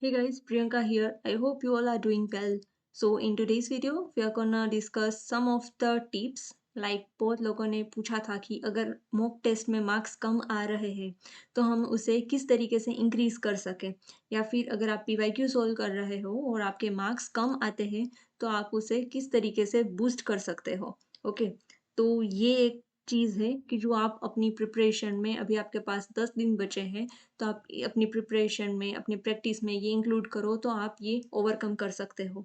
Hey guys, Priyanka here. I hope you all are doing well. So in today's video, we are gonna discuss some of the tips. Like बहुत लोगों ने पूछा था कि अगर mock test में marks कम आ रहे हैं तो हम उसे किस तरीके से इंक्रीज कर सकें, या फिर अगर आप पीवाईक्यू सॉल्व कर रहे हो और आपके मार्क्स कम आते हैं तो आप उसे किस तरीके से बूस्ट कर सकते हो। ओके, तो ये एक चीज़ है कि जो आप अपनी प्रिपरेशन में, अभी आपके पास 10 दिन बचे हैं, तो आप अपनी प्रिपरेशन में, अपनी प्रैक्टिस में ये इंक्लूड करो तो आप ये ओवरकम कर सकते हो।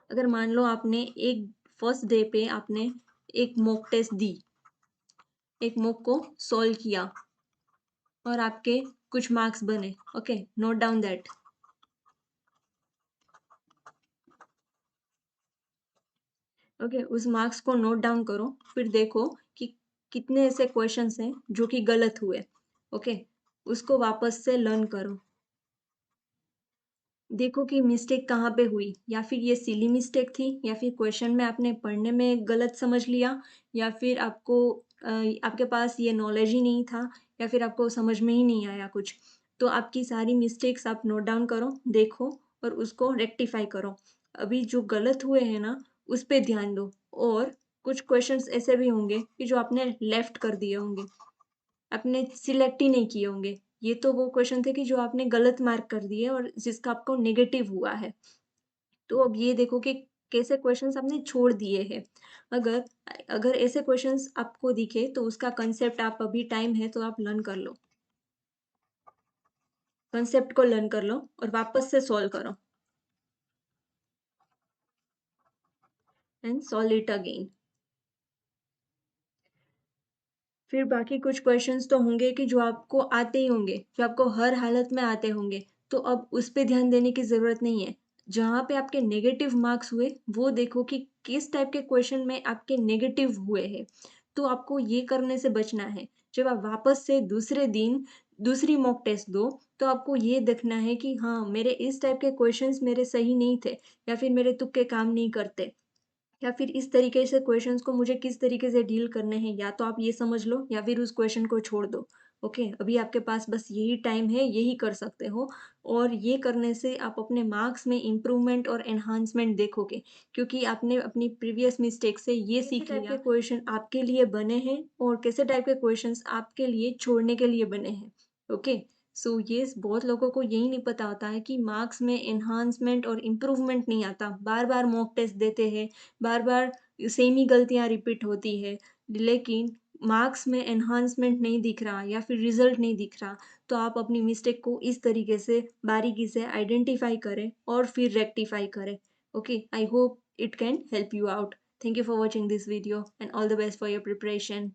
अगर मान लो आपने एक फर्स्ट डे पे आपने एक मॉक टेस्ट दी, एक मॉक को सॉल्व किया और आपके कुछ मार्क्स बने। Okay, note down that. Okay, उस मार्क्स को नोट डाउन करो, फिर देखो कि कितने ऐसे क्वेश्चंस हैं जो कि गलत हुए। ओके, उसको वापस से लर्न करो, देखो कि मिस्टेक कहाँ पे हुई, या फिर ये सिली मिस्टेक थी, या फिर क्वेश्चन में आपने पढ़ने में गलत समझ लिया, या फिर आपको आपके पास ये नॉलेज ही नहीं था, या फिर आपको समझ में ही नहीं आया कुछ। तो आपकी सारी मिस्टेक्स आप नोट डाउन करो, देखो और उसको रेक्टिफाई करो। अभी जो गलत हुए हैं ना, उस पे ध्यान दो। और कुछ क्वेश्चंस ऐसे भी होंगे कि जो आपने लेफ्ट कर दिए होंगे, आपने सिलेक्ट ही नहीं किए होंगे। ये तो वो क्वेश्चन थे कि जो आपने गलत मार्क कर दिए और जिसका आपको नेगेटिव हुआ है। तो अब ये देखो कि कैसे क्वेश्चंस आपने छोड़ दिए हैं। अगर अगर ऐसे क्वेश्चंस आपको दिखे तो उसका कंसेप्ट, आप अभी टाइम है तो आप लर्न कर लो, कंसेप्ट को लर्न कर लो और वापस से सॉल्व करो एंड सॉल्व इट अगेन। फिर बाकी कुछ क्वेश्चंस तो होंगे कि जो आपको आते ही होंगे, जो आपको हर हालत में आते होंगे, तो अब उस पे ध्यान देने की ज़रूरत नहीं है। जहाँ पे आपके नेगेटिव मार्क्स हुए, वो देखो कि किस टाइप के क्वेश्चन में आपके नेगेटिव हुए हैं। तो आपको ये करने से बचना है। जब आप वापस से दूसरे दिन दूसरी मॉक टेस्ट दो, तो आपको ये देखना है कि हाँ, मेरे इस टाइप के क्वेश्चंस मेरे सही नहीं थे, या फिर मेरे तुक्के काम नहीं करते। या फिर इस तरीके से क्वेश्चंस को मुझे किस तरीके से डील करने हैं, या तो आप ये समझ लो या फिर उस क्वेश्चन को छोड़ दो। ओके, अभी आपके पास बस यही टाइम है, यही कर सकते हो। और ये करने से आप अपने मार्क्स में इम्प्रूवमेंट और एनहांसमेंट देखोगे, क्योंकि आपने अपनी प्रीवियस मिस्टेक से ये सीख लिया के क्वेश्चन आपके लिए बने हैं और कैसे टाइप के क्वेश्चंस आपके लिए छोड़ने के लिए बने हैं। ओके, सो ये बहुत लोगों को यही नहीं पता होता है कि मार्क्स में एनहांसमेंट और इम्प्रूवमेंट नहीं आता। बार बार मॉक टेस्ट देते हैं, बार बार सेम ही गलतियां रिपीट होती है, लेकिन मार्क्स में एनहांसमेंट नहीं दिख रहा या फिर रिजल्ट नहीं दिख रहा। तो आप अपनी मिस्टेक को इस तरीके से बारीकी से आइडेंटिफाई करें और फिर रेक्टिफाई करें। Okay, I hope it can help you out. Thank you for watching this video and all the best for your preparation.